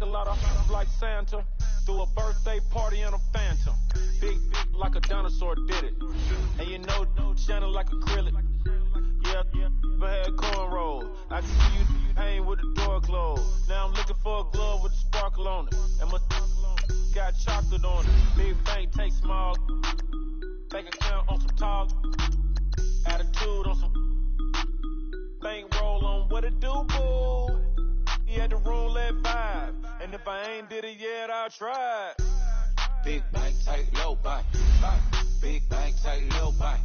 a lot of like Santa. Threw a birthday party in a phantom. Big like a dinosaur did it. And you know, shining like acrylic. Yeah, I had cornrows. I can see you hang with the door closed. Now I'm looking for a glove with a sparkle on it. And my got chocolate on it. Big bank take small. Bank account on some tall. Attitude on some bankroll on what it do, boo. He had the roulette vibe. And if I ain't did it yet, I'll try. Big bank, tight, low buy. Big bank, tight, low buy.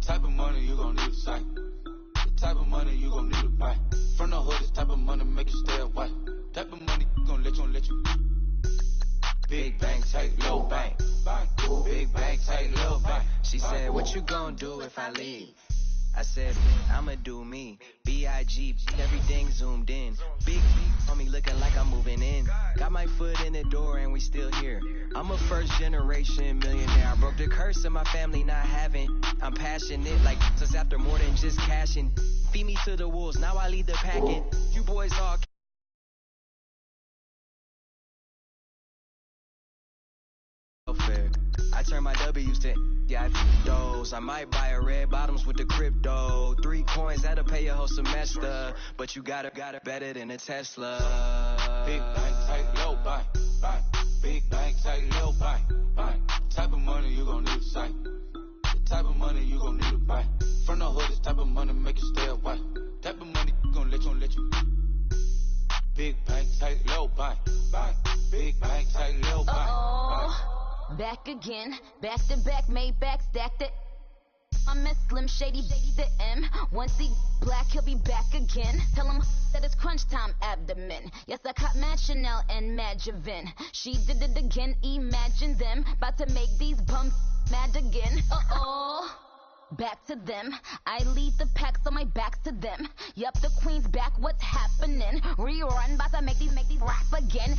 Type of money you gon' need to sight. The type of money you gon' need to buy. From the hood, this type of money make you stay away. Type of money gon' let you. Big bank, tight, low buy. Big bank, tight, low buy. She said, what you gon' do if I leave? I said, I'ma do me. B.I.G. Everything zoomed in. Big on me looking like I'm moving in. Got my foot in the door and we still here. I'm a first generation millionaire. I broke the curse of my family not having. I'm passionate like this after more than just cashing. Feed me to the wolves, now I lead the packet. You boys all fair. I turn my W's to those. I might buy a red bottoms with the crypto. 3 coins that'll pay your whole semester. But you gotta better than a Tesla. Big bank, tight, low buy. Big bank, tight, low buy. Type of money you gon' need to sight. The type of money you gon' need to buy. From the hood, this type of money make you stay away. Type of money gon' let you. Big bank, tight, low buy. Big bank, tight, low buy. Back again, back to back, made back, stacked it. I'm a Slim Shady, the M. Once he black, he'll be back again. Tell him that it's crunch time abdomen. Yes, I caught Mad Chanel and Mad Javin. She did it again, imagine them. About to make these bums mad again. Back to them. I lead the pack, so my back's to them. Yup, the queen's back, what's happening? Rerun, about to make these rap again.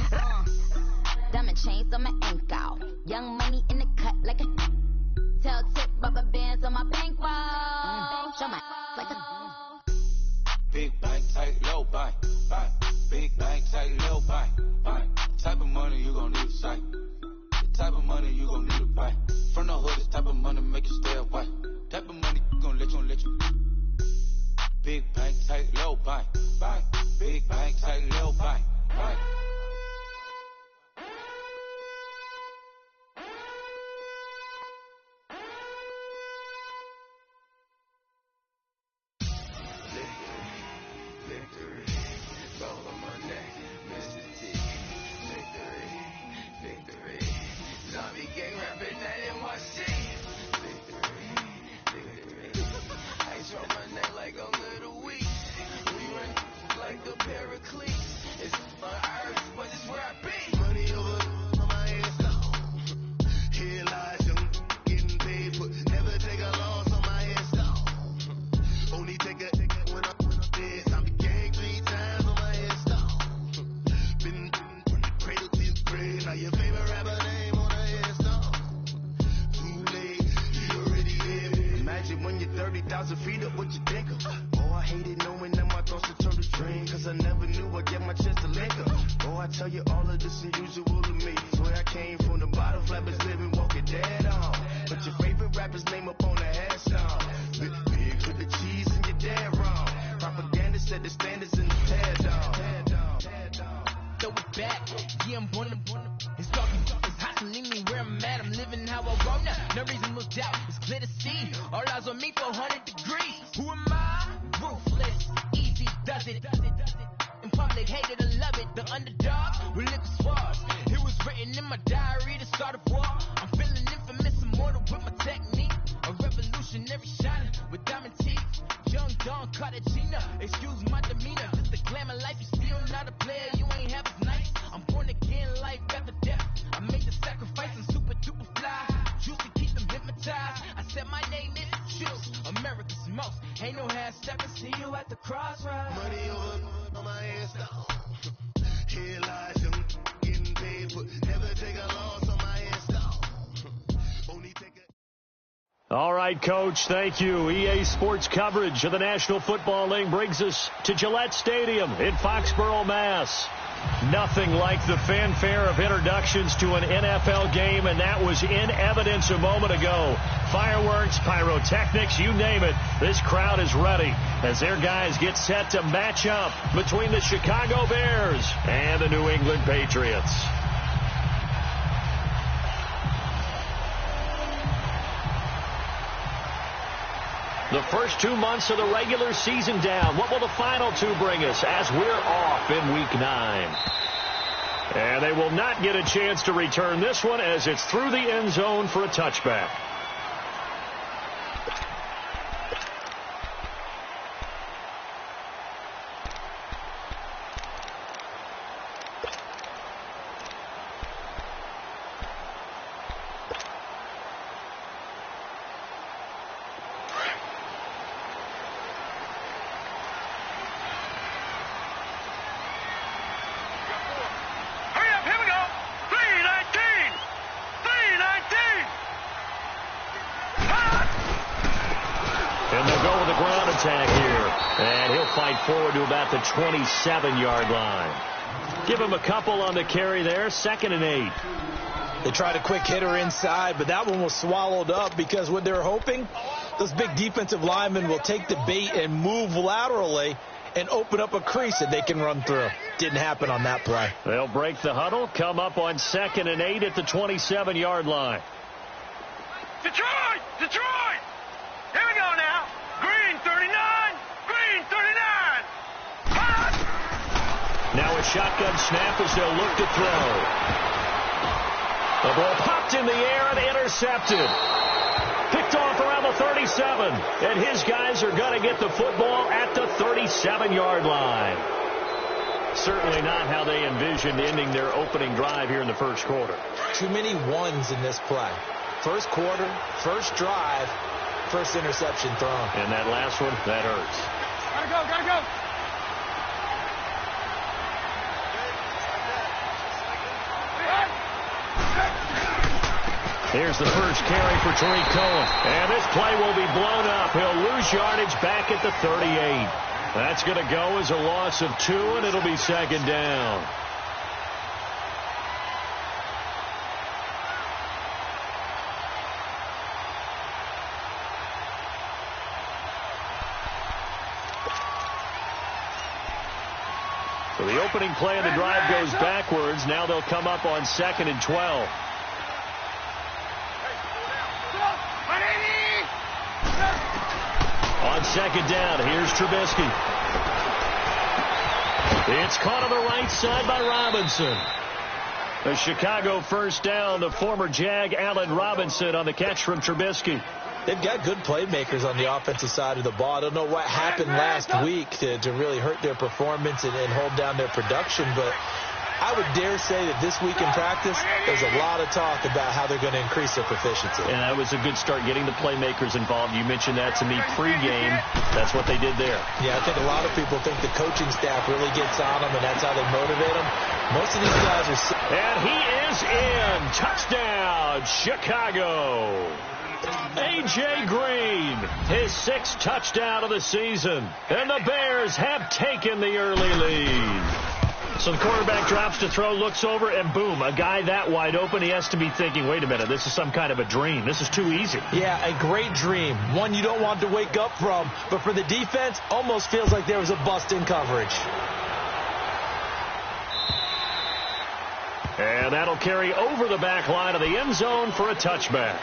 Diamond chains on my ankle. Young money in the cut like a tell tip rubber bands on my bankroll. Show my like a big bank, tight, low buy. Big bank, tight, low buy. Type of money you gon' need to sight. The type of money you gon' need to buy. From the hood, this type of money make you stay away. Type of money gon' let you. Big bank, tight, low buy. Big bank, tight, low buy. All right, Coach, thank you. EA Sports coverage of the National Football League brings us to Gillette Stadium in Foxborough, Mass. Nothing like the fanfare of introductions to an NFL game, and that was in evidence a moment ago. Fireworks, pyrotechnics, you name it. This crowd is ready as their guys get set to match up between the Chicago Bears and the New England Patriots. The first 2 months of the regular season down. What will the final two bring us as we're off in Week 9? And they will not get a chance to return this one as it's through the end zone for a touchback. Forward to about the 27-yard line. Give him a couple on the carry there. 2nd and 8. They tried a quick hitter inside, but that one was swallowed up because what they're hoping, those big defensive linemen will take the bait and move laterally and open up a crease that they can run through. Didn't happen on that play. They'll break the huddle, come up on 2nd and 8 at the 27-yard line. Detroit! Detroit! Here we go now. Green 39. Green 39. Now a shotgun snap as they'll look to throw. The ball popped in the air and intercepted. Picked off around the 37. And his guys are going to get the football at the 37-yard line. Certainly not how they envisioned ending their opening drive here in the first quarter. Too many ones in this play. First quarter, first drive, first interception thrown. And that last one, that hurts. Gotta go, gotta go. Here's the first carry for Tariq Cohen. And this play will be blown up. He'll lose yardage back at the 38. That's going to go as a loss of 2, and it'll be 2nd down. So the opening play of the drive goes backwards. Now they'll come up on 2nd and 12. On 2nd down, here's Trubisky. It's caught on the right side by Robinson. A Chicago first down, the former Jag Allen Robinson on the catch from Trubisky. They've got good playmakers on the offensive side of the ball. I don't know what happened last week to really hurt their performance and hold down their production, but I would dare say that this week in practice, there's a lot of talk about how they're going to increase their proficiency. And that was a good start, getting the playmakers involved. You mentioned that to me pregame. That's what they did there. Yeah, I think a lot of people think the coaching staff really gets on them, and that's how they motivate them. Most of these guys are... And he is in. Touchdown, Chicago. A.J. Green, his 6th touchdown of the season. And the Bears have taken the early lead. So the quarterback drops to throw, looks over, and boom, a guy that wide open. He has to be thinking, wait a minute, this is some kind of a dream. This is too easy. Yeah, a great dream. One you don't want to wake up from. But for the defense, almost feels like there was a bust in coverage. And that'll carry over the back line of the end zone for a touchback.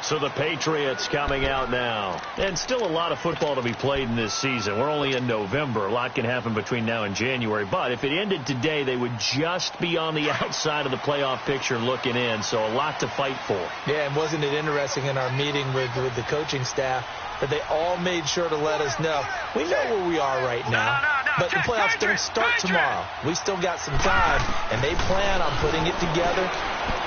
So the Patriots coming out now. And still a lot of football to be played in this season. We're only in November. A lot can happen between now and January. But if it ended today, they would just be on the outside of the playoff picture looking in. So a lot to fight for. Yeah, and wasn't it interesting in our meeting with the coaching staff that they all made sure to let us know, we know where we are right now, but the playoffs don't start tomorrow. We still got some time, and they plan on putting it together,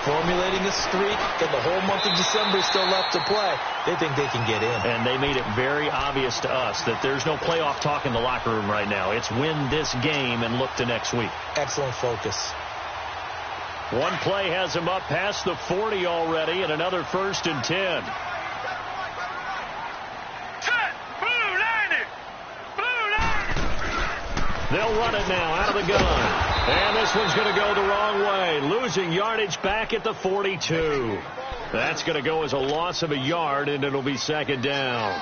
formulating a streak, and the whole month of December is still left to play. They think they can get in. And they made it very obvious to us that there's no playoff talk in the locker room right now. It's win this game and look to next week. Excellent focus. One play has him up past the 40 already, and another 1st and 10. They'll run it now out of the gun. And this one's going to go the wrong way, losing yardage back at the 42. That's going to go as a loss of a yard, and it'll be second down.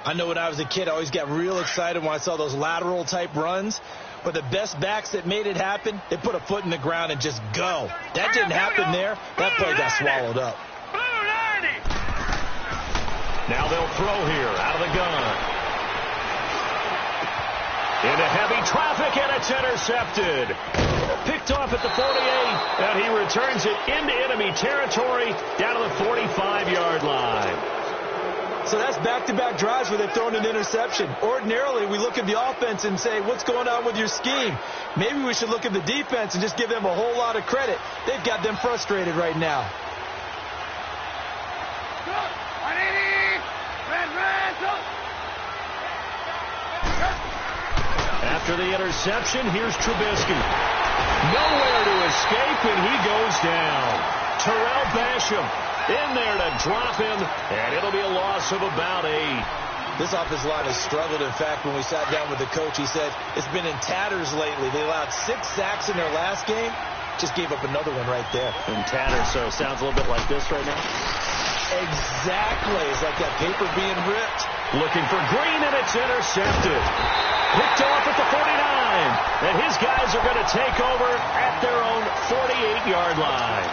I know when I was a kid, I always got real excited when I saw those lateral-type runs. But the best backs that made it happen, they put a foot in the ground and just go. That didn't happen there. That play got swallowed up. Now they'll throw here out of the gun. Into heavy traffic, and it's intercepted. Picked off at the 48, and he returns it into enemy territory down to the 45-yard line. So that's back-to-back drives where they've thrown an interception. Ordinarily, we look at the offense and say, what's going on with your scheme? Maybe we should look at the defense and just give them a whole lot of credit. They've got them frustrated right now. After the interception, here's Trubisky. Nowhere to escape, and he goes down. Terrell Basham in there to drop him, and it'll be a loss of about 8. This offensive line has struggled. In fact, when we sat down with the coach, he said it's been in tatters lately. They allowed 6 sacks in their last game. Just gave up another one right there. In tatters, so it sounds a little bit like this right now. Exactly. It's like that paper being ripped. Looking for Green, and it's intercepted. Picked off at the 49, and his guys are going to take over at their own 48-yard line.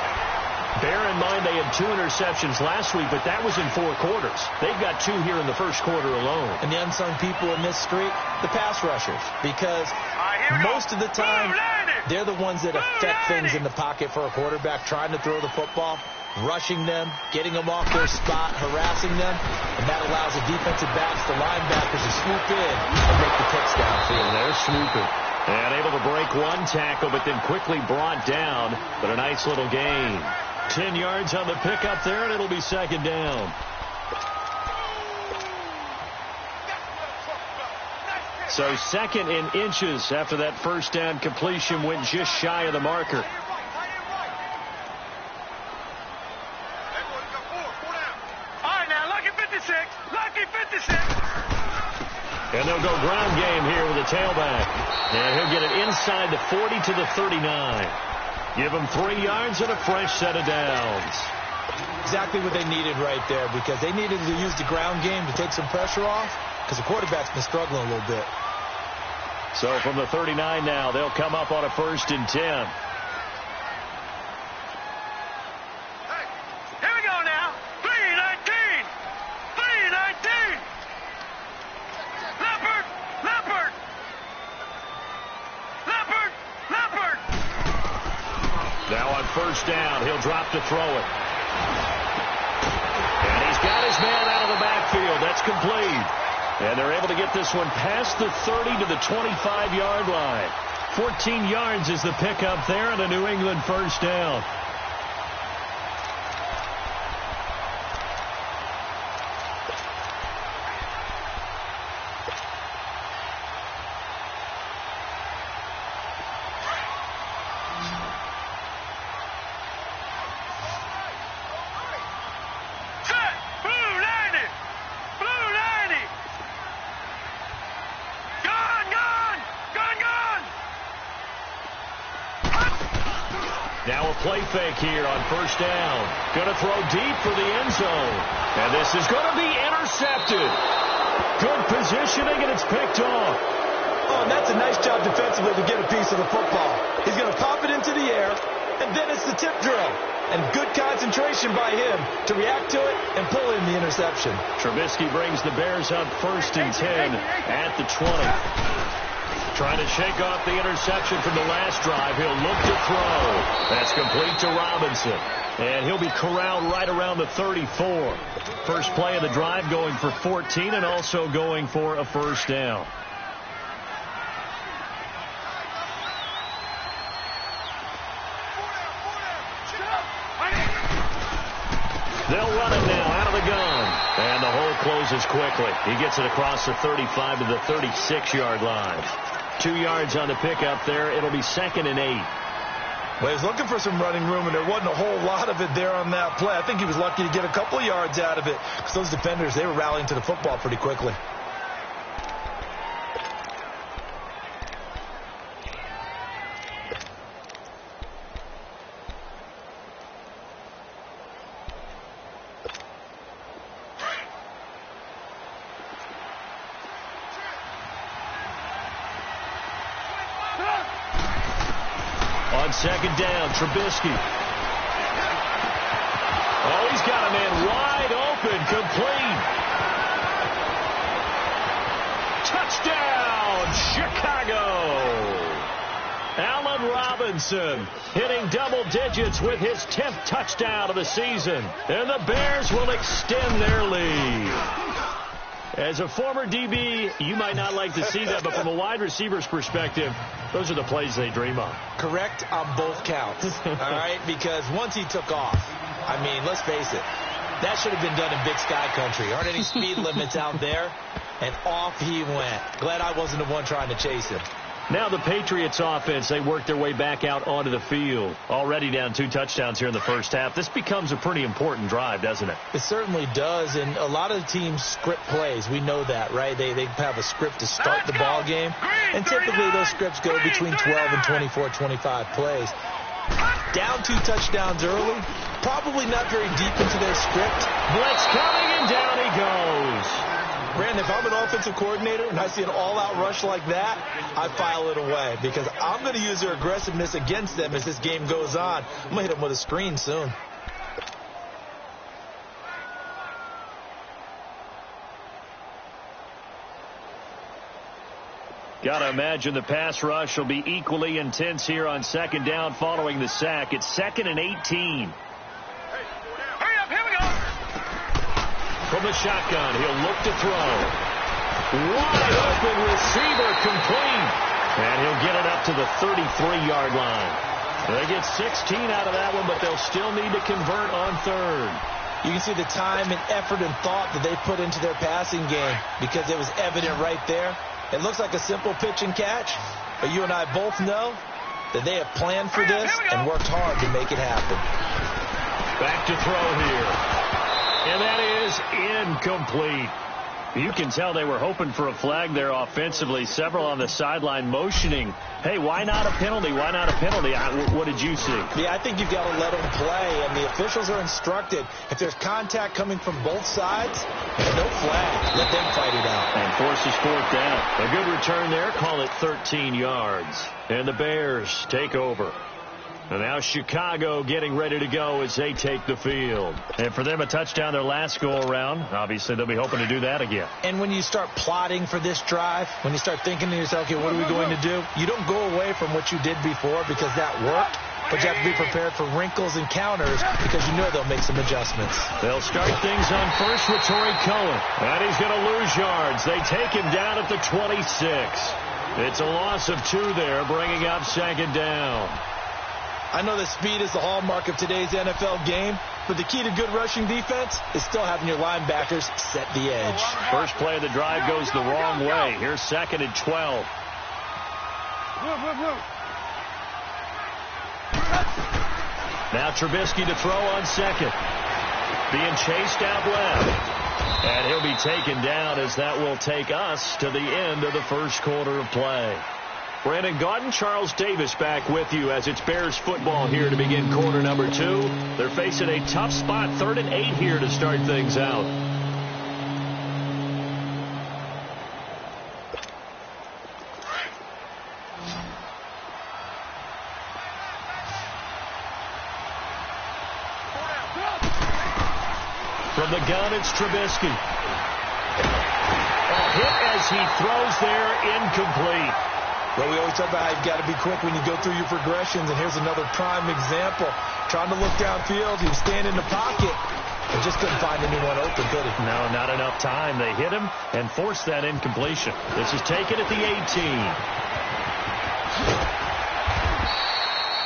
Bear in mind they had 2 interceptions last week, but that was in 4 quarters. They've got 2 here in the first quarter alone. And the unsung people in this streak, the pass rushers, because most of the time they're the ones that affect things in the pocket for a quarterback, trying to throw the football, rushing them, getting them off their spot, harassing them, and that allows the defensive backs, the linebackers to swoop in and make the picks downfield. They're swooping. And able to break 1 tackle, but then quickly brought down. But a nice little gain. 10 yards on the pickup there, and it'll be second down. So second in inches after that first down completion went just shy of the marker. And they'll go ground game here with a tailback. And he'll get it inside the 40 to the 39. Give them 3 yards and a fresh set of downs. Exactly what they needed right there, because they needed to use the ground game to take some pressure off, because the quarterback's been struggling a little bit. So from the 39 now, they'll come up on a 1st and 10. First down, he'll drop to throw it. And he's got his man out of the backfield. That's complete. And they're able to get this one past the 30 to the 25-yard line. 14 yards is the pickup there and a New England first down. Now a play fake here on first down. Going to throw deep for the end zone. And this is going to be intercepted. Good positioning, and it's picked off. Oh, and that's a nice job defensively to get a piece of the football. He's going to pop it into the air, and then it's the tip drill. And good concentration by him to react to it and pull in the interception. Trubisky brings the Bears up 1st and 10 at the 20. Trying to shake off the interception from the last drive. He'll look to throw. That's complete to Robinson. And he'll be corralled right around the 34. First play of the drive going for 14 and also going for a first down. They'll run it now out of the gun. And the hole closes quickly. He gets it across the 35 to the 36-yard line. 2 yards on the pickup there. It'll be 2nd and 8. Well, he's looking for some running room, and there wasn't a whole lot of it there on that play. I think he was lucky to get a couple of yards out of it, because those defenders, they were rallying to the football pretty quickly. On second down, Trubisky. Oh, he's got a man wide open, complete. Touchdown, Chicago. Allen Robinson hitting double digits with his 10th touchdown of the season. And the Bears will extend their lead. As a former DB, you might not like to see that, but from a wide receiver's perspective, those are the plays they dream of. Correct on both counts, all right? Because once he took off, I mean, let's face it, that should have been done in Big Sky Country. Aren't any speed limits out there? And off he went. Glad I wasn't the one trying to chase him. Now the Patriots offense, they work their way back out onto the field. Already down 2 touchdowns here in the first half. This becomes a pretty important drive, doesn't it? It certainly does, and a lot of teams script plays. We know that, right? They have a script to start the ball game, and typically those scripts go between 12 and 24, 25 plays. Down 2 touchdowns early, probably not very deep into their script. Blitz coming, and down he goes. Brandon, if I'm an offensive coordinator and I see an all-out rush like that, I file it away because I'm going to use their aggressiveness against them as this game goes on. I'm going to hit them with a screen soon. Got to imagine the pass rush will be equally intense here on second down following the sack. It's 2nd and 18. From the shotgun, he'll look to throw. Wide open receiver, complete. And he'll get it up to the 33-yard line. They get 16 out of that one, but they'll still need to convert on 3rd. You can see the time and effort and thought that they put into their passing game because it was evident right there. It looks like a simple pitch and catch, but you and I both know that they have planned for this and worked hard to make it happen. Back to throw here. And that is incomplete. You can tell they were hoping for a flag there offensively. Several on the sideline motioning. Hey, why not a penalty? Why not a penalty? What did you see? Yeah, I think you've got to let them play, and the officials are instructed. If there's contact coming from both sides, no flag. Let them fight it out. And forces 4th down. A good return there. Call it 13 yards. And the Bears take over. And now Chicago getting ready to go as they take the field. And for them, a touchdown their last go-around. Obviously, they'll be hoping to do that again. And when you start plotting for this drive, when you start thinking to yourself, okay, what are we going to do? You don't go away from what you did before because that worked. But you have to be prepared for wrinkles and counters because you know they'll make some adjustments. They'll start things on first with Torrey Cohen. And he's going to lose yards. They take him down at the 26. It's a loss of 2 there, bringing up 2nd down. I know that speed is the hallmark of today's NFL game, but the key to good rushing defense is still having your linebackers set the edge. First play of the drive goes the wrong way. Here's 2nd and 12. Now Trubisky to throw on 2nd. Being chased out left. And he'll be taken down as that will take us to the end of the first quarter of play. Brandon Gaudin, Charles Davis back with you as it's Bears football here to begin quarter number 2. They're facing a tough spot, 3rd and 8 here to start things out. From the gun, it's Trubisky. A hit as he throws there, incomplete. Well, we always talk about how you've got to be quick when you go through your progressions, and here's another prime example. Trying to look downfield, he was standing in the pocket, and just couldn't find anyone open, could he? No, not enough time. They hit him and forced that incompletion. This is taken at the 18.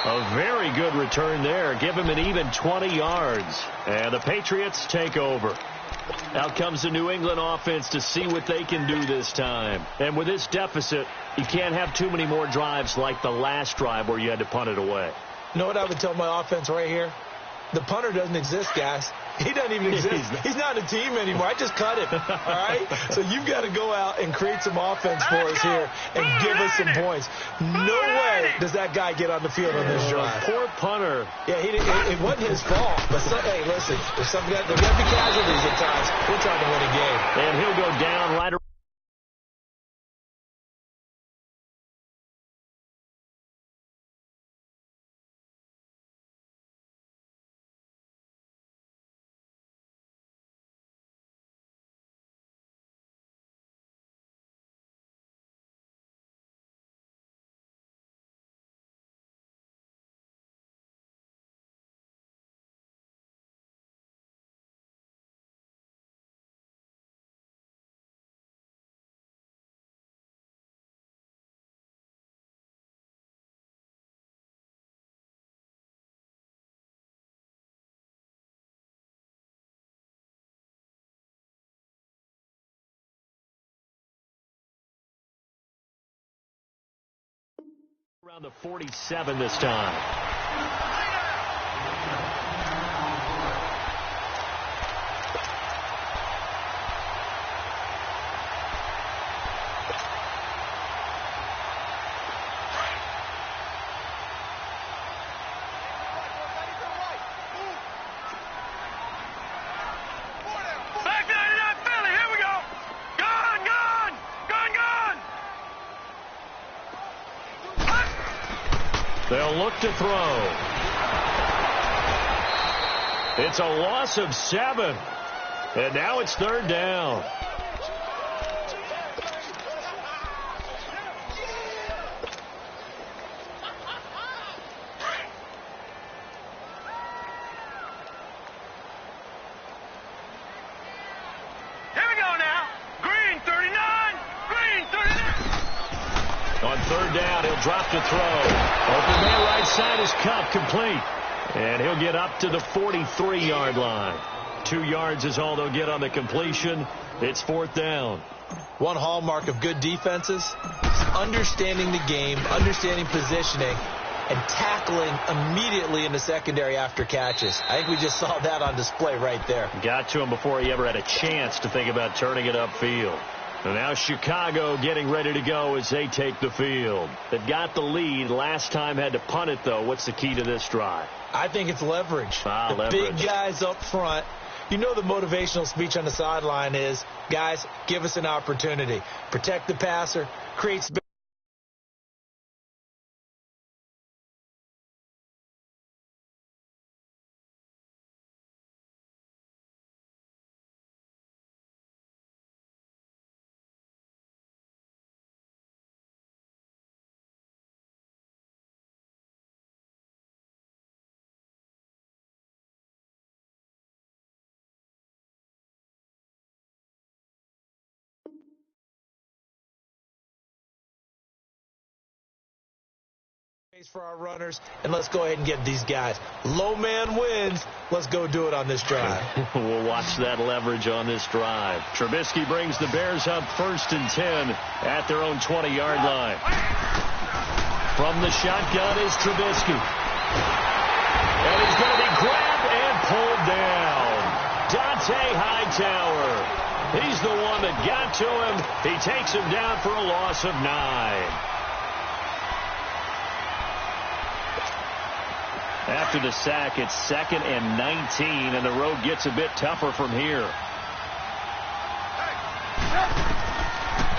A very good return there. Give him an even 20 yards. And the Patriots take over. Out comes the New England offense to see what they can do this time. And with this deficit, you can't have too many more drives like the last drive where you had to punt it away. You know what I would tell my offense right here? The punter doesn't exist, guys. He doesn't even exist. He's not a team anymore. I just cut him. All right? So you've got to go out and create some offense for us here and give us some points. No way does that guy get on the field on this drive. Poor punter. Yeah, it wasn't his fault. But, hey, listen, there's got to be casualties at times. We're trying to win a game. And he'll go down right around. Around the 47 this time. They'll look to throw. It's a loss of 7. And now it's 3rd down. Here we go now. Green 39. Green 39. On 3rd down, he'll drop to throw. Open man right side is Cup, complete. And he'll get up to the 43-yard line. 2 yards is all they'll get on the completion. It's 4th down. One hallmark of good defenses is understanding the game, understanding positioning, and tackling immediately in the secondary after catches. I think we just saw that on display right there. Got to him before he ever had a chance to think about turning it upfield. And now Chicago getting ready to go as they take the field. They've got the lead. Last time had to punt it, though. What's the key to this drive? I think it's leverage. The leverage. Big guys up front. You know the motivational speech on the sideline is, guys, give us an opportunity. Protect the passer, create space. For our runners, and let's go ahead and get these guys. Low man wins. Let's go do it on this drive. We'll watch that leverage on this drive. Trubisky brings the Bears up 1st and 10 at their own 20-yard line. From the shotgun is Trubisky. And he's going to be grabbed and pulled down. Dante Hightower. He's the one that got to him. He takes him down for a loss of 9. After the sack, it's 2nd and 19, and the road gets a bit tougher from here.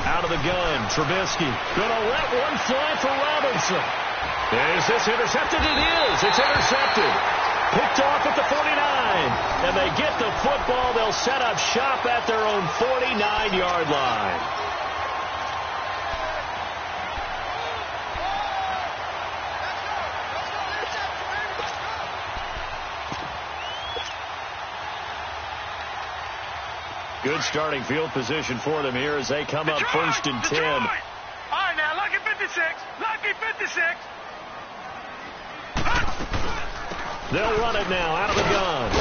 Out of the gun, Trubisky. Gonna let one fly for Robinson. Is this intercepted? It is. It's intercepted. Picked off at the 49. And they get the football. They'll set up shop at their own 49-yard line. Good starting field position for them here as they come up 1st and 10. All right, now, lucky 56. Lucky 56. They'll run it now out of the gun.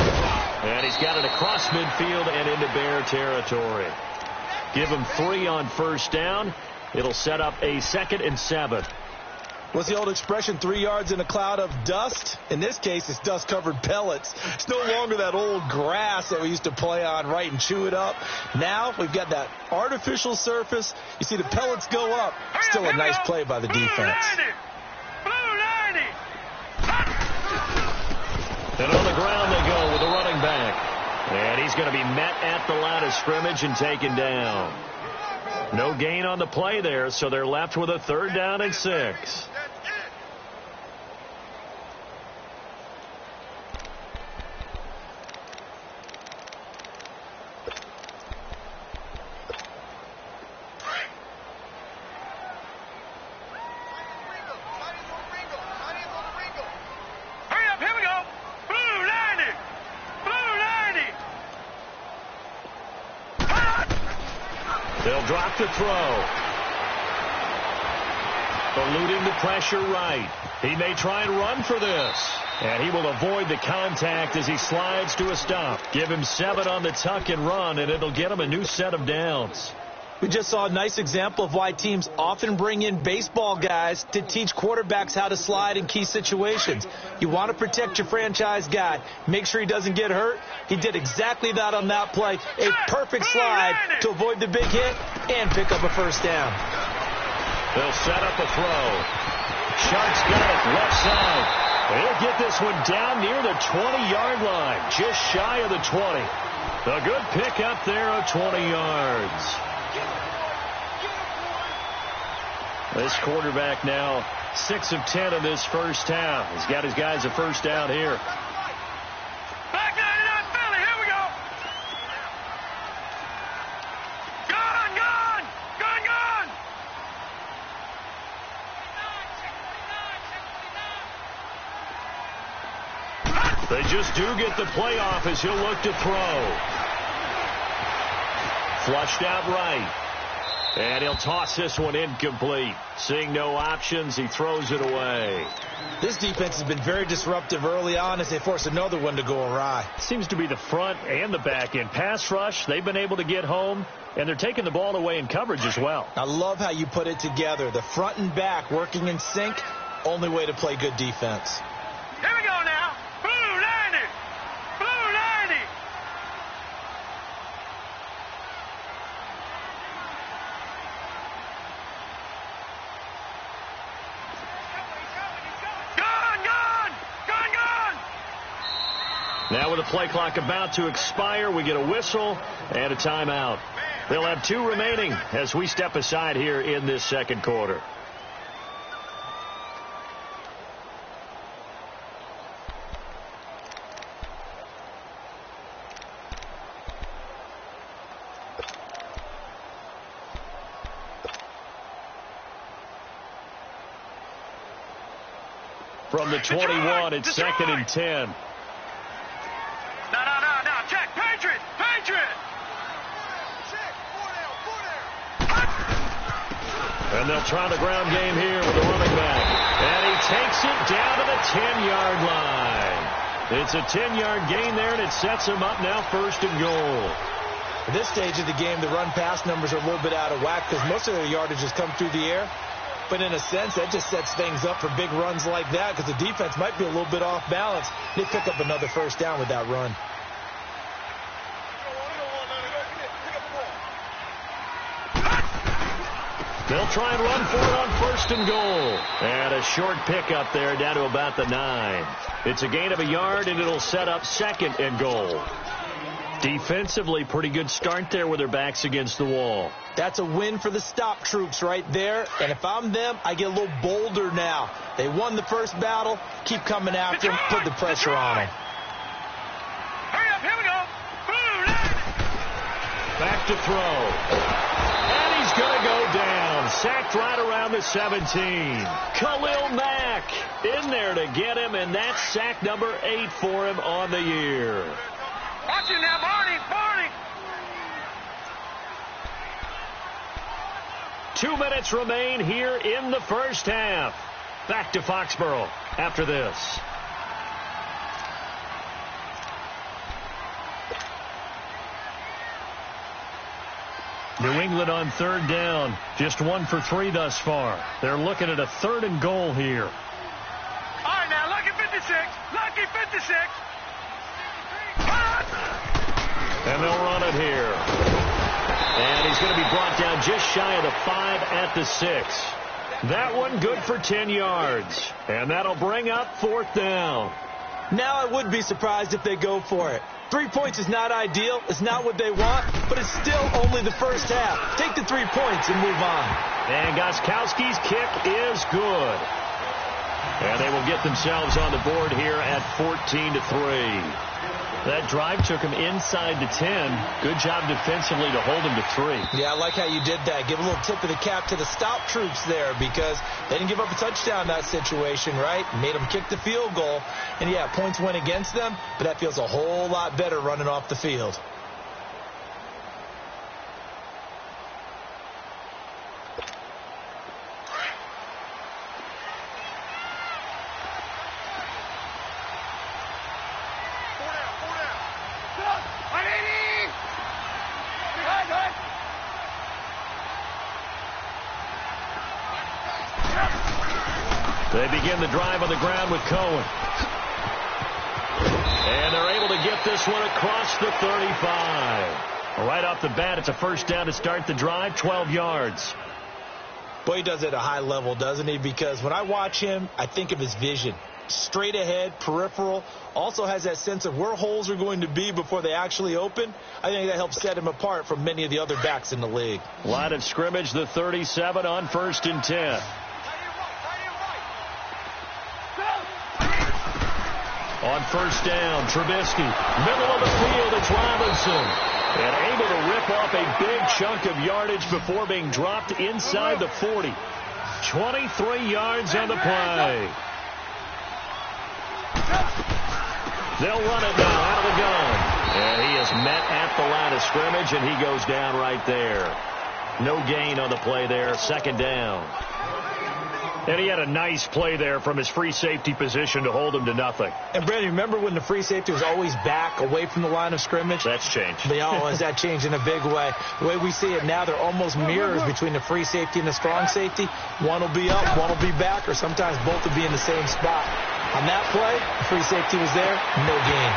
And he's got it across midfield and into Bear territory. Give him 3 on 1st down. It'll set up a 2nd and 7. What's the old expression, 3 yards in a cloud of dust? In this case, it's dust-covered pellets. It's no longer that old grass that we used to play on, right, and chew it up. Now we've got that artificial surface. You see the pellets go up. Still a nice play by the defense. Blue 90. And on the ground they go with the running back. And he's going to be met at the line of scrimmage and taken down. No gain on the play there, so they're left with a 3rd down and 6. They'll drop the throw. Eluding the pressure right. He may try and run for this. And he will avoid the contact as he slides to a stop. Give him 7 on the tuck and run, and it'll get him a new set of downs. We just saw a nice example of why teams often bring in baseball guys to teach quarterbacks how to slide in key situations. You want to protect your franchise guy. Make sure he doesn't get hurt. He did exactly that on that play. A perfect slide to avoid the big hit and pick up a first down. They'll set up a throw. Sharks got it left side. They'll get this one down near the 20-yard line, just shy of the 20. A good pick up there of 20 yards. This quarterback now 6 of 10 in this first half. He's got his guys a first down here. Back 99 Philly, here we go. Gone, gone, gone, gone. They just do get the playoff as he'll look to throw. Flushed out right. And he'll toss this one incomplete. Seeing no options, he throws it away. This defense has been very disruptive early on as they force another one to go awry. Seems to be the front and the back end. Pass rush, they've been able to get home, and they're taking the ball away in coverage as well. I love how you put it together. The front and back working in sync, only way to play good defense. Here we go now. Blue 90. Blue 90. Now with the play clock about to expire, we get a whistle and a timeout. They'll have 2 remaining as we step aside here in this second quarter. From the 21, it's 2nd and 10. No. Check. Patriot. And they'll try the ground game here with the running back. And he takes it down to the 10-yard line. It's a 10-yard gain there, and it sets him up now 1st and goal. At this stage of the game, the run-pass numbers are a little bit out of whack because most of their yardage has come through the air. But in a sense, that just sets things up for big runs like that because the defense might be a little bit off balance. They pick up another first down with that run. They'll try and run for it on 1st and goal. And a short pickup there down to about the 9. It's a gain of a yard, and it'll set up 2nd and goal. Defensively, pretty good start there with their backs against the wall. That's a win for the stop troops right there. And if I'm them, I get a little bolder now. They won the first battle. Keep coming after them. Put the pressure on them. Hurry up, here we go. Boom. Back to throw. And he's going to go down. Sacked right around the 17. Khalil Mack in there to get him, and that's sack number 8 for him on the year. Watch it now, Barney. 2 minutes remain here in the first half. Back to Foxborough after this. New England on 3rd down. Just 1 for 3 thus far. They're looking at a 3rd and goal here. All right, now, Lucky 56. Lucky 56. And they'll run it here. And he's going to be brought down just shy of the 5 at the 6. That one good for 10 yards. And that'll bring up 4th down. Now I would be surprised if they go for it. 3 points is not ideal. It's not what they want, but it's still only the first half. Take the 3 points and move on. And Gostkowski's kick is good. And they will get themselves on the board here at 14-3. That drive took him inside the 10. Good job defensively to hold him to 3. Yeah, I like how you did that. Give a little tip of the cap to the stop troops there because they didn't give up a touchdown in that situation, right? Made them kick the field goal. And, yeah, points went against them, but that feels a whole lot better running off the field. They begin the drive on the ground with Cohen. And they're able to get this one across the 35. Right off the bat, it's a first down to start the drive, 12 yards. Boy, he does it at a high level, doesn't he? Because when I watch him, I think of his vision. Straight ahead, peripheral, also has that sense of where holes are going to be before they actually open. I think that helps set him apart from many of the other backs in the league. Line of scrimmage, the 37 on 1st and 10. On 1st down, Trubisky, middle of the field, it's Robinson. And able to rip off a big chunk of yardage before being dropped inside the 40. 23 yards on the play. They'll run it now out of the gun. And he is met at the line of scrimmage, and he goes down right there. No gain on the play there, 2nd down. And he had a nice play there from his free safety position to hold him to nothing. And, Brandon, remember when the free safety was always back away from the line of scrimmage? That's changed. Has that changed in a big way? The way we see it now, they're almost mirrors between the free safety and the strong safety. One will be up, one will be back, or sometimes both will be in the same spot. On that play, the free safety was there, no gain.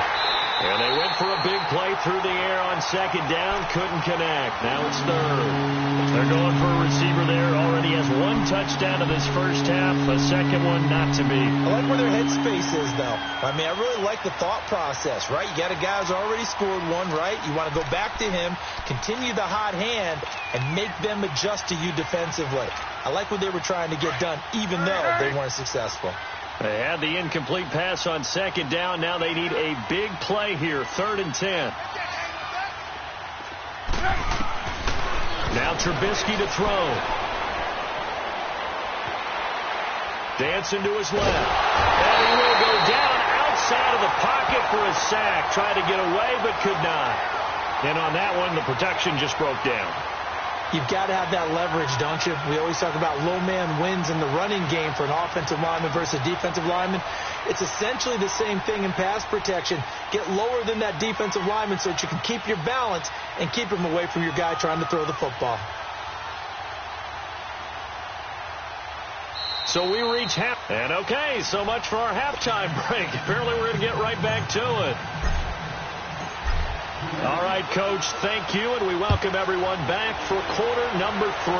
And they went for a big play through the air on 2nd down. Couldn't connect. Now it's 3rd. They're going for a receiver there. Already has 1 touchdown in this first half. A second one not to be. I like where their headspace is, though. I mean, I really like the thought process, right? You got a guy who's already scored one, right? You want to go back to him, continue the hot hand, and make them adjust to you defensively. I like what they were trying to get done, even though they weren't successful. They had the incomplete pass on 2nd down. Now they need a big play here. 3rd and 10. Now Trubisky to throw. Dancing to his left. And he will go down outside of the pocket for a sack. Tried to get away but could not. And on that one, the protection just broke down. You've got to have that leverage, don't you? We always talk about low man wins in the running game for an offensive lineman versus defensive lineman. It's essentially the same thing in pass protection. Get lower than that defensive lineman so that you can keep your balance and keep him away from your guy trying to throw the football. So we reach half. And okay, so much for our halftime break. Apparently we're going to get right back to it. All right, Coach, thank you, and we welcome everyone back for quarter number 3.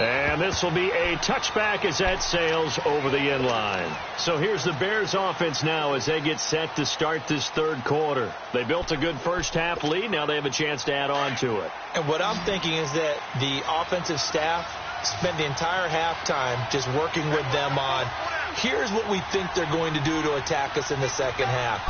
And this will be a touchback as that sails over the end line. So here's the Bears offense now as they get set to start this 3rd quarter. They built a good first half lead. Now they have a chance to add on to it. And what I'm thinking is that the offensive staff spent the entire halftime just working with them on, here's what we think they're going to do to attack us in the second half.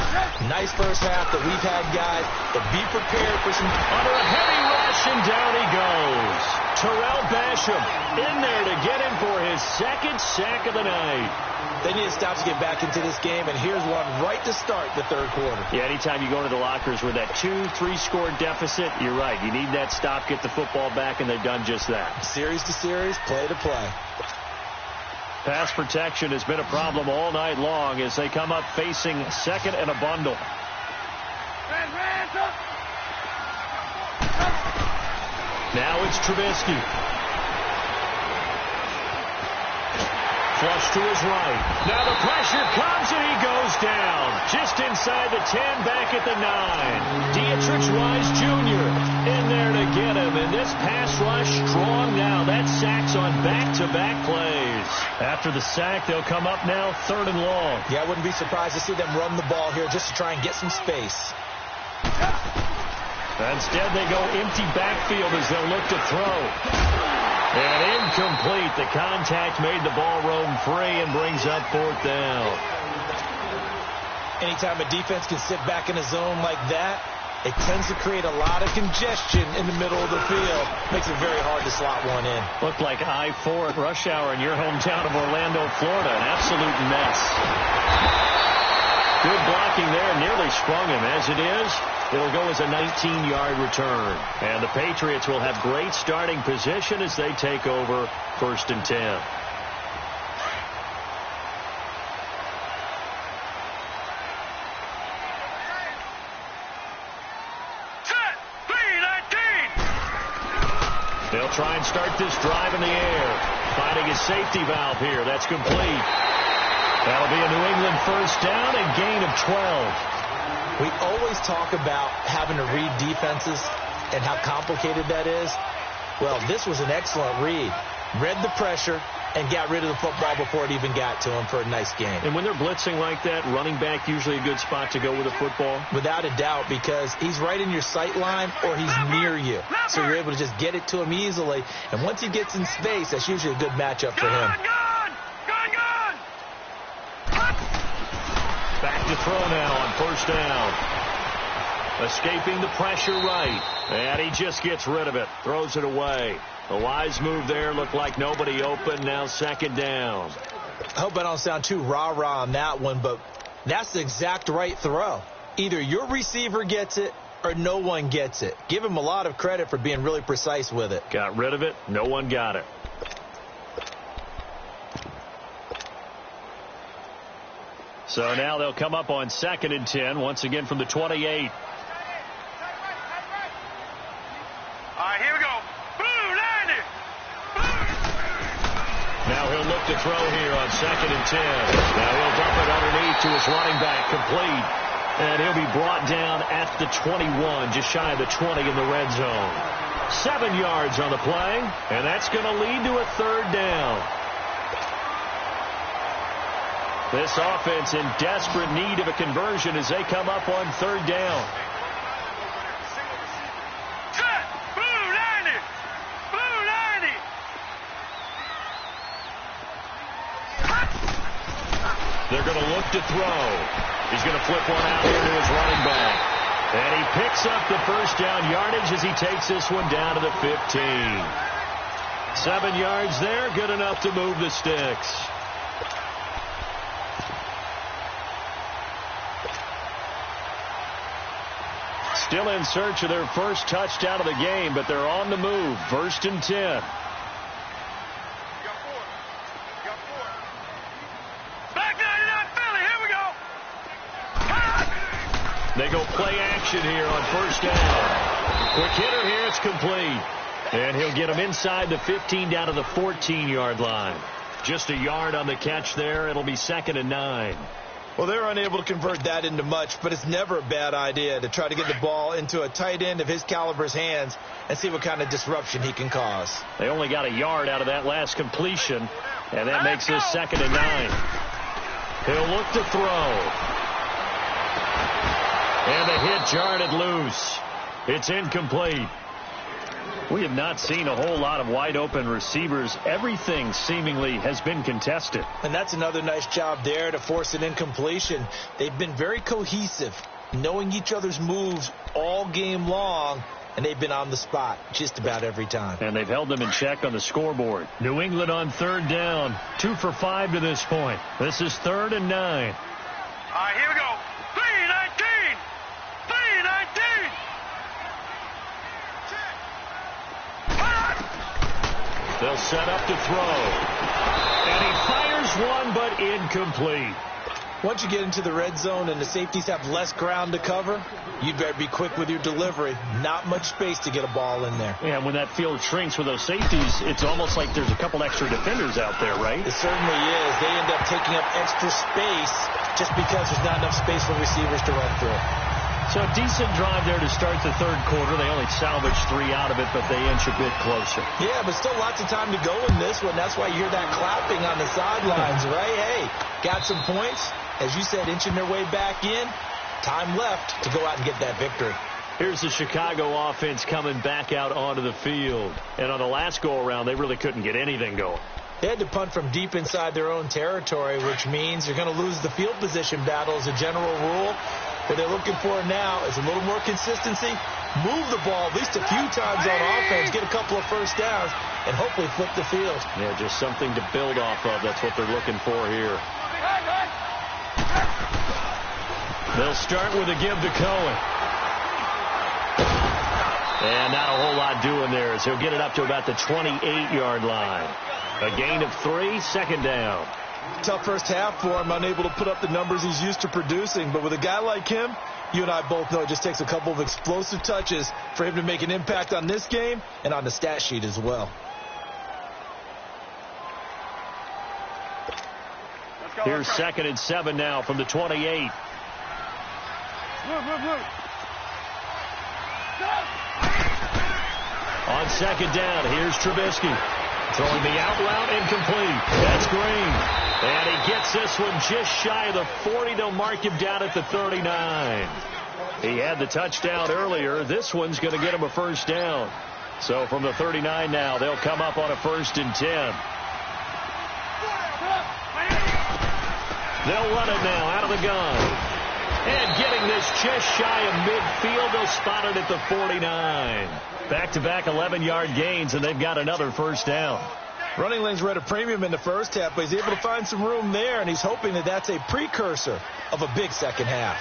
Nice first half that we've had, guys, but be prepared for some... Under a heavy rush, and down he goes. Terrell Basham in there to get him for his 2nd sack of the night. They need to stop to get back into this game, and here's one right to start the 3rd quarter. Yeah, anytime you go into the lockers with that 2-3 score deficit, you're right. You need that stop, get the football back, and they've done just that. Series to series, play to play. Pass protection has been a problem all night long as they come up facing 2nd and a bundle. Now it's Trubisky. Flush to his right. Now the pressure comes and he goes down. Just inside the 10, back at the 9. Dietrich Wise Jr. in there to get him. And this pass rush strong now. That sack's on back-to-back plays. After the sack, they'll come up now 3rd and long. Yeah, I wouldn't be surprised to see them run the ball here just to try and get some space. Instead, they go empty backfield as they'll look to throw. And incomplete. The contact made the ball roam free and brings up 4th down. Anytime a defense can sit back in a zone like that, it tends to create a lot of congestion in the middle of the field. Makes it very hard to slot one in. Looked like I-4 at rush hour in your hometown of Orlando, Florida. An absolute mess. Good blocking there. Nearly sprung him. As it is, it'll go as a 19-yard return. And the Patriots will have great starting position as they take over 1st and 10. They'll try and start this drive in the air. Finding his safety valve here. That's complete. That'll be a New England first down and gain of 12. We always talk about having to read defenses and how complicated that is. Well, this was an excellent read. Read the pressure and got rid of the football before it even got to him for a nice gain. And when they're blitzing like that, running back usually a good spot to go with the football? Without a doubt, because he's right in your sight line or he's near you. So you're able to just get it to him easily. And once he gets in space, that's usually a good matchup for him. Back to throw now on first down. Escaping the pressure right. And he just gets rid of it. Throws it away. A wise move there. Looked like nobody open. Now second down. I hope I don't sound too rah-rah on that one, but that's the exact right throw. Either your receiver gets it or no one gets it. Give him a lot of credit for being really precise with it. Got rid of it. No one got it. So now they'll come up on 2nd and 10, once again from the 28. All right, here we go. Blue, 90. Now he'll look to throw here on 2nd and 10. Now he'll dump it underneath to his running back, complete. And he'll be brought down at the 21, just shy of the 20 in the red zone. 7 yards on the play, and that's going to lead to a third down. This offense in desperate need of a conversion as they come up on third down. Set. Blue, 90. Blue, 90. They're going to look to throw. He's going to flip one out here to his running back. And he picks up the first down yardage as he takes this one down to the 15. 7 yards there, good enough to move the sticks. Still in search of their first touchdown of the game, but they're on the move. 1st and 10. Back 99 Philly, here we go. They go play action here on first down. Quick hitter here, it's complete. And he'll get him inside the 15 down to the 14-yard line. Just a yard on the catch there. It'll be 2nd and 9. Well, they're unable to convert that into much, but it's never a bad idea to try to get the ball into a tight end of his caliber's hands and see what kind of disruption he can cause. They only got a yard out of that last completion, and that makes this 2nd and 9. He'll look to throw. And the hit jarred it loose. It's incomplete. We have not seen a whole lot of wide-open receivers. Everything seemingly has been contested. And that's another nice job there to force an incompletion. They've been very cohesive, knowing each other's moves all game long, and they've been on the spot just about every time. And they've held them in check on the scoreboard. New England on third down. 2 for 5 to this point. This is 3rd and 9. All right, here we go. 3-19. 3-19. They'll set up to throw. And he fires one, but incomplete. Once you get into the red zone and the safeties have less ground to cover, you'd better be quick with your delivery. Not much space to get a ball in there. Yeah, when that field shrinks with those safeties, it's almost like there's a couple extra defenders out there, right? It certainly is. They end up taking up extra space just because there's not enough space for receivers to run through. So a decent drive there to start the third quarter. They only salvaged 3 out of it, but they inch a bit closer. Yeah, but still lots of time to go in this one. That's why you hear that clapping on the sidelines, right? Hey, got some points. As you said, inching their way back in. Time left to go out and get that victory. Here's the Chicago offense coming back out onto the field. And on the last go-around, they really couldn't get anything going. They had to punt from deep inside their own territory, which means you're going to lose the field position battle as a general rule. What they're looking for now is a little more consistency, move the ball at least a few times on offense, get a couple of first downs, and hopefully flip the field. Yeah, just something to build off of. That's what they're looking for here. They'll start with a give to Cohen. And not a whole lot doing there as he'll get it up to about the 28-yard line. A gain of 3, 2nd down. Tough first half for him, unable to put up the numbers he's used to producing. But with a guy like him, you and I both know it just takes a couple of explosive touches for him to make an impact on this game and on the stat sheet as well. Here's 2nd and 7 now from the 28. On 2nd down, here's Trubisky. Throwing the out route, incomplete. That's Green. And he gets this one just shy of the 40. They'll mark him down at the 39. He had the touchdown earlier. This one's going to get him a first down. So from the 39 now, they'll come up on a 1st and 10. They'll run it now out of the gun. And getting this just shy of midfield, they'll spot it at the 49. Back-to-back 11-yard gains, and they've got another first down. Running lanes were at a premium in the first half, but he's able to find some room there, and he's hoping that that's a precursor of a big second half.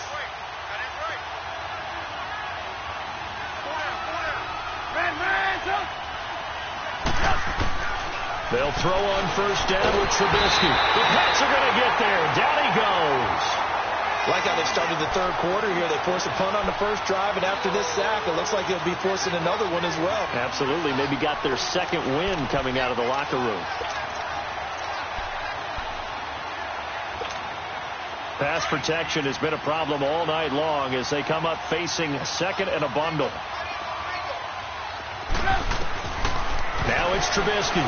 They'll throw on 1st down with Trubisky. The Pats are going to get there. Down he goes. Like how they started the third quarter here. They forced a punt on the first drive, and after this sack, it looks like they'll be forcing another one as well. Absolutely. Maybe got their second win coming out of the locker room. Pass protection has been a problem all night long as they come up facing 2nd and a bundle. Now it's Trubisky.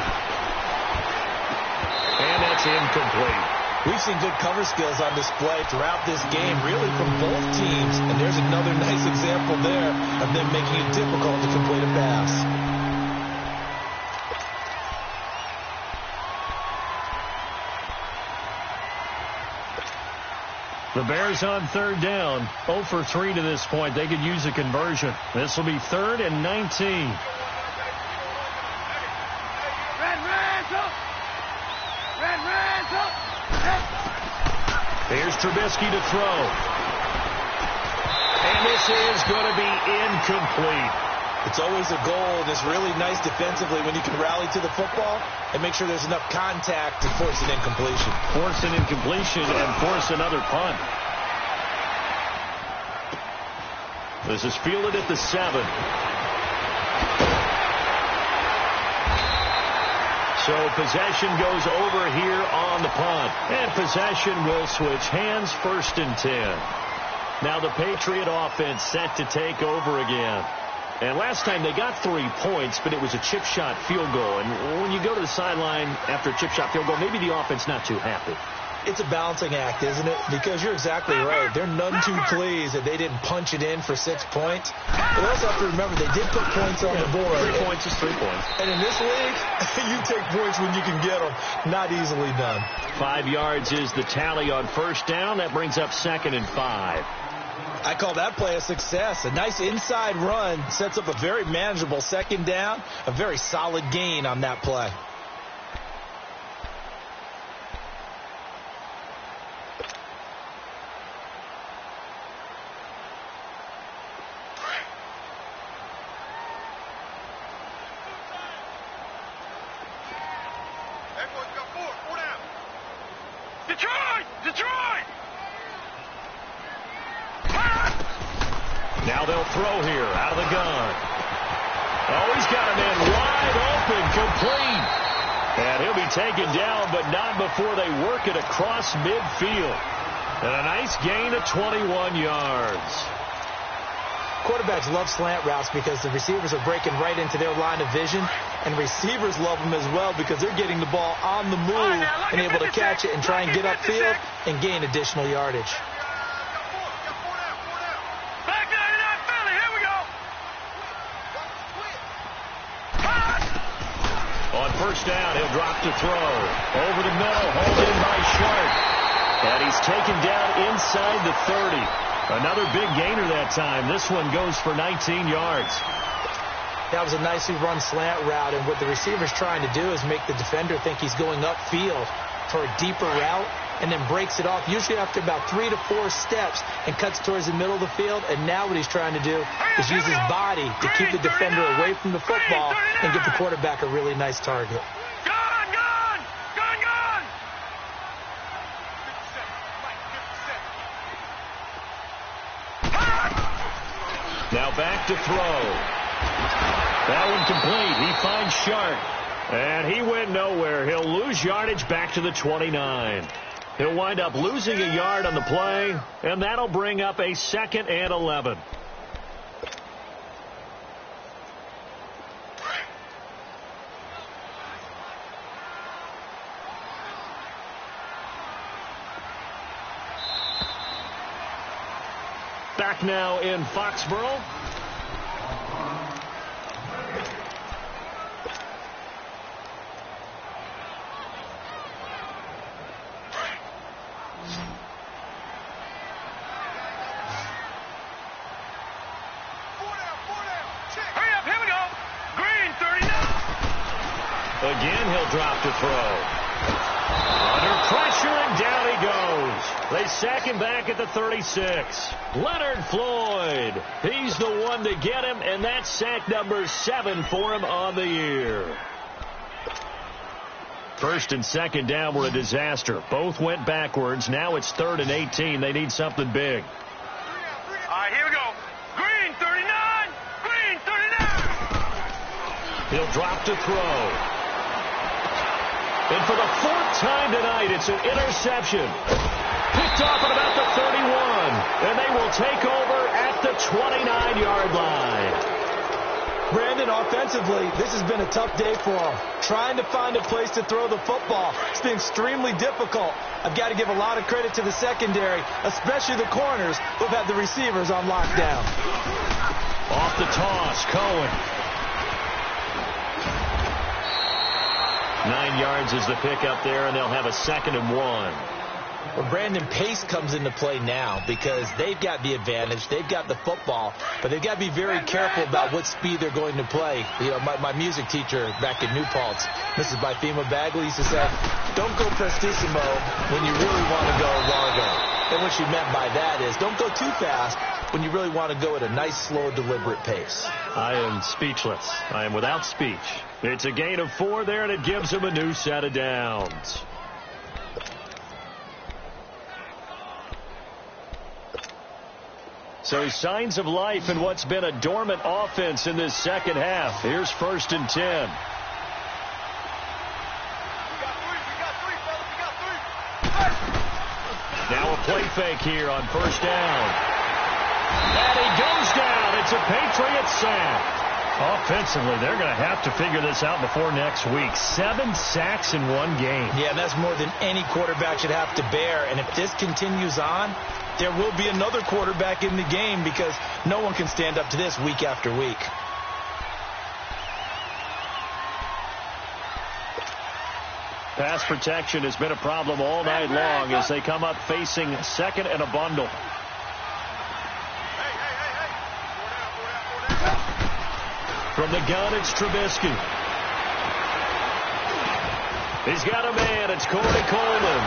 And that's incomplete. We've seen good cover skills on display throughout this game, really from both teams. And there's another nice example there of them making it difficult to complete a pass. The Bears on 3rd down. 0 for 3 to this point. They could use a conversion. This will be 3rd and 19. Here's Trubisky to throw. And this is going to be incomplete. It's always a goal, and it's really nice defensively when you can rally to the football and make sure there's enough contact to force an incompletion. Force an incompletion and force another punt. This is fielded at the 7. So possession goes over here on the punt. And possession will switch hands, 1st and 10. Now the Patriot offense set to take over again. And last time they got 3 points, but it was a chip shot field goal. And when you go to the sideline after a chip shot field goal, maybe the offense not too happy. It's a balancing act, isn't it? Because you're exactly right. They're none too pleased that they didn't punch it in for 6 points. But also have to remember they did put points on the board. 3 points is 3 points. And in this league, you take points when you can get them. Not easily done. 5 yards is the tally on 1st down. That brings up 2nd and 5. I call that play a success. A nice inside run sets up a very manageable 2nd down. A very solid gain on that play. Detroit! Now they'll throw here out of the gun. Oh, he's got a man wide open, complete. And he'll be taken down, but not before they work it across midfield. And a nice gain of 21 yards. Quarterbacks love slant routes because the receivers are breaking right into their line of vision, and receivers love them as well because they're getting the ball on the move and able to catch it and try and get upfield and gain additional yardage. Back down to that Philly. Here we go. On 1st down, he'll drop to throw. Over the middle, hauled in by Sharp. And he's taken down inside the 30. Another big gainer that time. This one goes for 19 yards. That was a nicely run slant route, and what the receiver's trying to do is make the defender think he's going upfield for a deeper route, and then breaks it off, usually after about 3 to 4 steps, and cuts towards the middle of the field. And now what he's trying to do is use his body to keep the defender away from the football and give the quarterback a really nice target. Now back to throw. That one complete. He finds Sharp. And he went nowhere. He'll lose yardage back to the 29. He'll wind up losing a yard on the play, and that'll bring up a 2nd and 11. Back now in Foxborough. Again, he'll drop to throw. Under pressure, and down he goes. They sack him back at the 36. Leonard Floyd. He's the one to get him, and that's sack number 7 for him on the year. 1st and 2nd down were a disaster. Both went backwards. Now it's 3rd and 18. They need something big. All right, here we go. Green 39. Green 39. He'll drop to throw. And for the 4th time tonight, it's an interception. Picked off at about the 31. And they will take over at the 29-yard line. Brandon, offensively, this has been a tough day for him. Trying to find a place to throw the football. It's been extremely difficult. I've got to give a lot of credit to the secondary, especially the corners who have had the receivers on lockdown. Off the toss, Cohen. 9 yards is the pickup there, and they'll have a 2nd and 1. Well, Brandon, pace comes into play now because they've got the advantage. They've got the football, but they've got to be very careful about what speed they're going to play. You know, my music teacher back in New Paltz, Mrs. Byfema Bagley, used to say, don't go prestissimo when you really want to go largo. And what she meant by that is don't go too fast when you really want to go at a nice, slow, deliberate pace. I am speechless. I am without speech. It's a gain of 4 there, and it gives them a new set of downs. So signs of life in what's been a dormant offense in this second half. Here's 1st and 10. Now a play fake here on 1st down. And he goes down. It's a Patriot sack. Offensively, they're going to have to figure this out before next week. 7 sacks in one game. Yeah, that's more than any quarterback should have to bear. And if this continues on, there will be another quarterback in the game because no one can stand up to this week after week. Pass protection has been a problem all night long as they come up facing 2nd and a bundle. From the gun, it's Trubisky. He's got a man. It's Corey Coleman.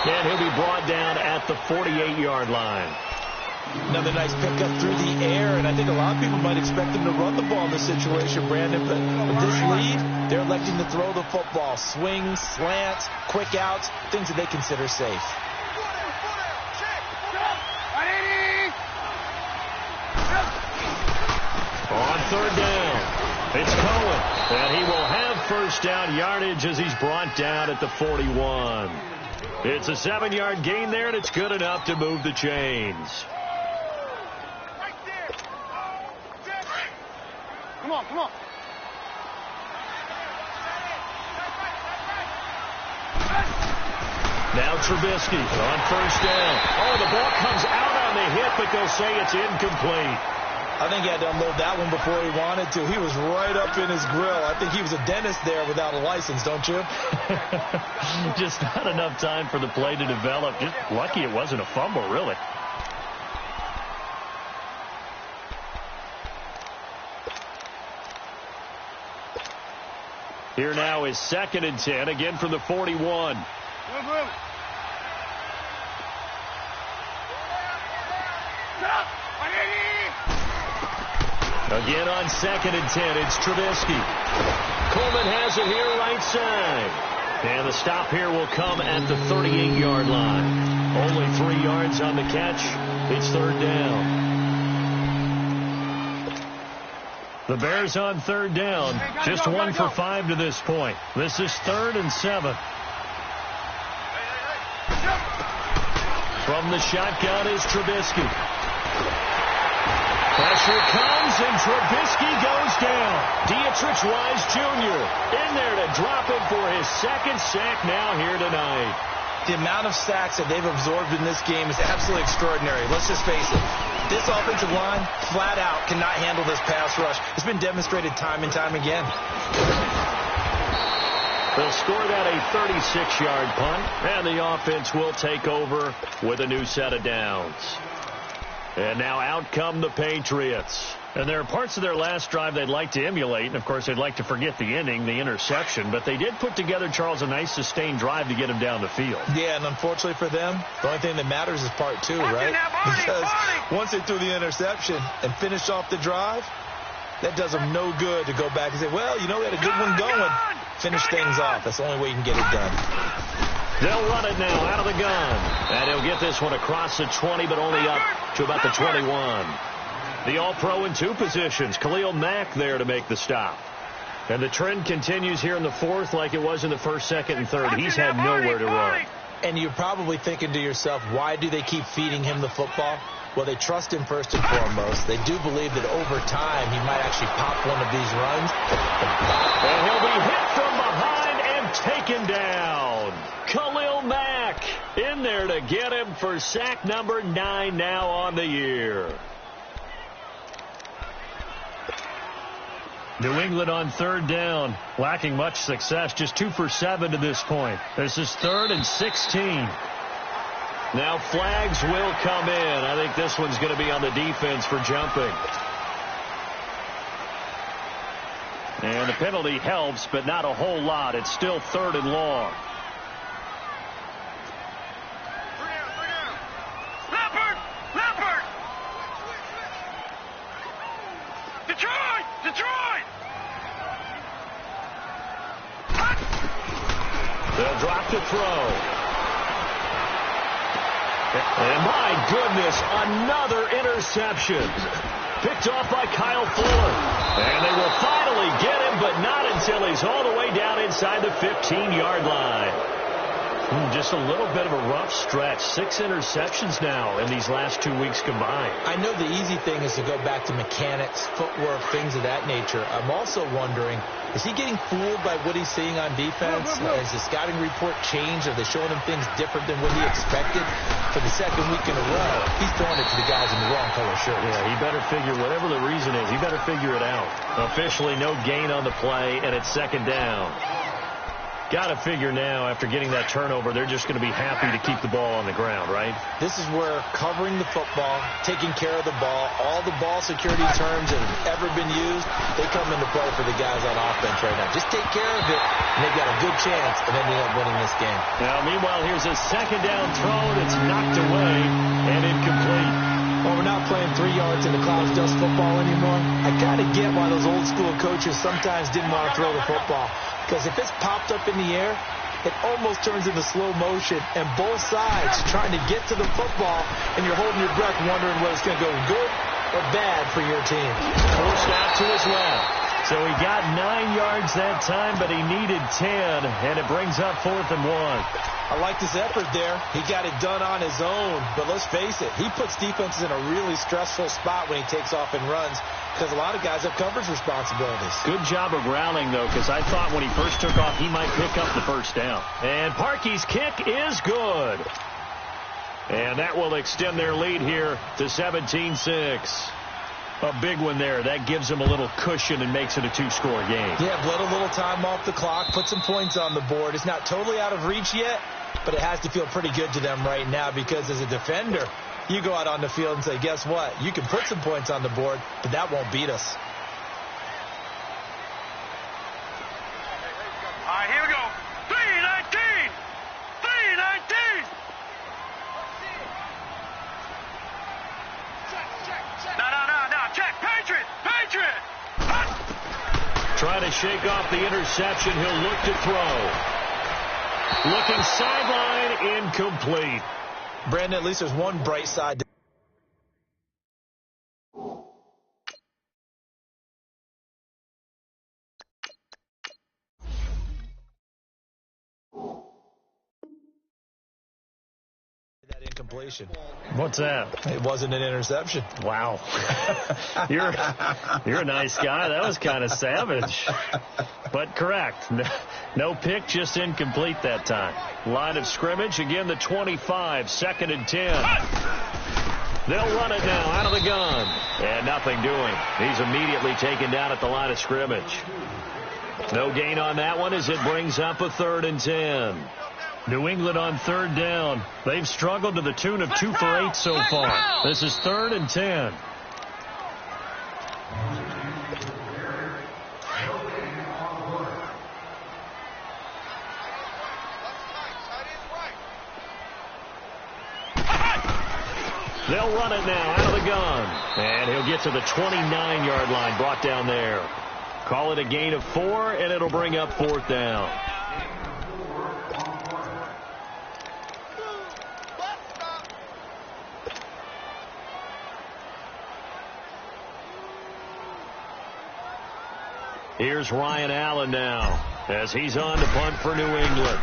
And he'll be brought down at the 48-yard line. Another nice pickup through the air, and I think a lot of people might expect them to run the ball in this situation, Brandon. But with this lead, they're electing to throw the football. Swings, slants, quick outs, things that they consider safe. On 3rd down, it's Cohen, and he will have 1st down yardage as he's brought down at the 41. It's a 7-yard gain there, and it's good enough to move the chains. Come on, come on. Now Trubisky on 1st down. Oh, the ball comes out on the hit, but they'll say it's incomplete. I think he had to unload that one before he wanted to. He was right up in his grill. I think he was a dentist there without a license, don't you? Just not enough time for the play to develop. Just lucky it wasn't a fumble, really. Here now is 2nd and 10, again from the 41. Again on 2nd and 10, it's Trubisky. Coleman has it here right side. And the stop here will come at the 38-yard line. Only 3 yards on the catch. It's 3rd down. The Bears on third down. Just 1 for 5 to this point. This is 3rd and 7. From the shotgun is Trubisky. Pressure comes, and Trubisky goes down. Dietrich Wise Jr. in there to drop him for his 2nd sack now here tonight. The amount of sacks that they've absorbed in this game is absolutely extraordinary. Let's just face it. This offensive line, flat out, cannot handle this pass rush. It's been demonstrated time and time again. They'll score that a 36-yard punt, and the offense will take over with a new set of downs. And now out come the Patriots. And there are parts of their last drive they'd like to emulate. And, of course, they'd like to forget the ending, the interception. But they did put together, Charles, a nice sustained drive to get him down the field. Yeah, and unfortunately for them, the only thing that matters is part 2, right? Because once they threw the interception and finished off the drive, that does them no good to go back and say, well, you know, we had a good one going. Finish things off. That's the only way you can get it done. They'll run it now out of the gun. And he'll get this one across the 20, but only up to about the 21. The All-Pro in 2 positions. Khalil Mack there to make the stop. And the trend continues here in the 4th like it was in the 1st, 2nd, and 3rd. He's had nowhere to run. And you're probably thinking to yourself, why do they keep feeding him the football? Well, they trust him first and foremost. They do believe that over time he might actually pop one of these runs. And he'll be hit from behind and taken down. Khalil Mack in there to get him for sack number 9 now on the year. New England on 3rd down, lacking much success, just 2 for 7 to this point. This is 3rd and 16. Now flags will come in. I think this one's going to be on the defense for jumping. And the penalty helps, but not a whole lot. It's still 3rd and long. Leopard! Detroit! They'll drop to throw. And my goodness, another interception. Picked off by Kyle Fuller. And they will finally get him, but not until he's all the way down inside the 15-yard line. Just a little bit of a rough stretch. 6 interceptions now in these last 2 weeks combined. I know the easy thing is to go back to mechanics, footwork, things of that nature. I'm also wondering, is he getting fooled by what he's seeing on defense? Has the scouting report changed? Are they showing him things different than what he expected? For the 2nd week in a row, he's throwing it to the guys in the wrong color shirt. Yeah, he better figure, whatever the reason is, he better figure it out. Officially, no gain on the play, and it's 2nd down. Got to figure now, after getting that turnover, they're just going to be happy to keep the ball on the ground, right? This is where covering the football, taking care of the ball, all the ball security terms that have ever been used, they come into play for the guys on offense right now. Just take care of it, and they've got a good chance of ending up winning this game. Now, meanwhile, here's a 2nd down throw that's knocked away and incomplete. Well, we're not playing 3 yards in the clouds dust football anymore. I kind of get why those old school coaches sometimes didn't want to throw the football. Because if it's popped up in the air, it almost turns into slow motion. And both sides trying to get to the football, and you're holding your breath wondering whether it's going to go good or bad for your team. Forced out to his left. So he got 9 yards that time, but he needed 10, and it brings up 4th and 1. I like his effort there. He got it done on his own. But let's face it, he puts defenses in a really stressful spot when he takes off and runs because a lot of guys have coverage responsibilities. Good job of rallying, though, because I thought when he first took off, he might pick up the 1st down. And Parkey's kick is good. And that will extend their lead here to 17-6. A big one there. That gives them a little cushion and makes it a 2-score game. Yeah, bled a little time off the clock, put some points on the board. It's not totally out of reach yet, but it has to feel pretty good to them right now because as a defender, you go out on the field and say, guess what? You can put some points on the board, but that won't beat us. All right, here we go. 3-19! 3-19! No. Check. Patriot! Trying to shake off the interception. He'll look to throw. Looking sideline, incomplete. Brandon, at least there's one bright side. incompletion. What's that? It wasn't an interception. Wow. You're a nice guy. That was kind of savage. But correct. No pick, just incomplete that time. Line of scrimmage, again the 25, 2nd and 10. They'll run it now out of the gun. And nothing doing. He's immediately taken down at the line of scrimmage. No gain on that one as it brings up a 3rd and 10. New England on 3rd down. They've struggled to the tune of 2 for 8 so far. This is 3rd and 10. They'll run it now out of the gun. And he'll get to the 29-yard line, brought down there. Call it a gain of 4, and it'll bring up 4th down. Here's Ryan Allen now as he's on to punt for New England.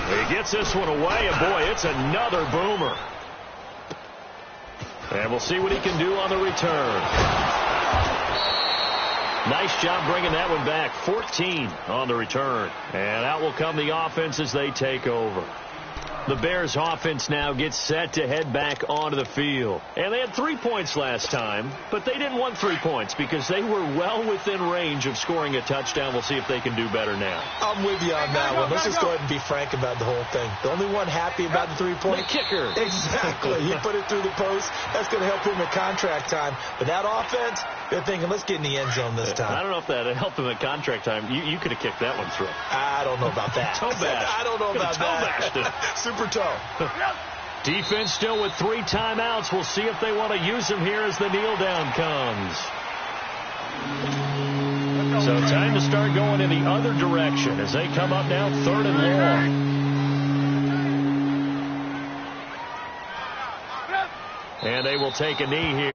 He gets this one away, and boy, it's another boomer. And we'll see what he can do on the return. Nice job bringing that one back. 14 on the return. And out will come the offense as they take over. The Bears offense now gets set to head back onto the field. And they had 3 points last time, but they didn't want 3 points because they were well within range of scoring a touchdown. We'll see if they can do better now. I'm with you on that one. Let's just go ahead and be frank about the whole thing. The only one happy about the 3-point? The kicker. Exactly. He put it through the post. That's going to help him at contract time. But that offense, they're thinking, let's get in the end zone this time. I don't know if that helped him at contract time. You could have kicked that one through. I don't know about that. Toe bash. I don't know about that. Toe bashed it. Super toe. Defense still with 3 timeouts. We'll see if they want to use them here as the kneel down comes. So time to start going in the other direction as they come up now 3rd and long. And they will take a knee here.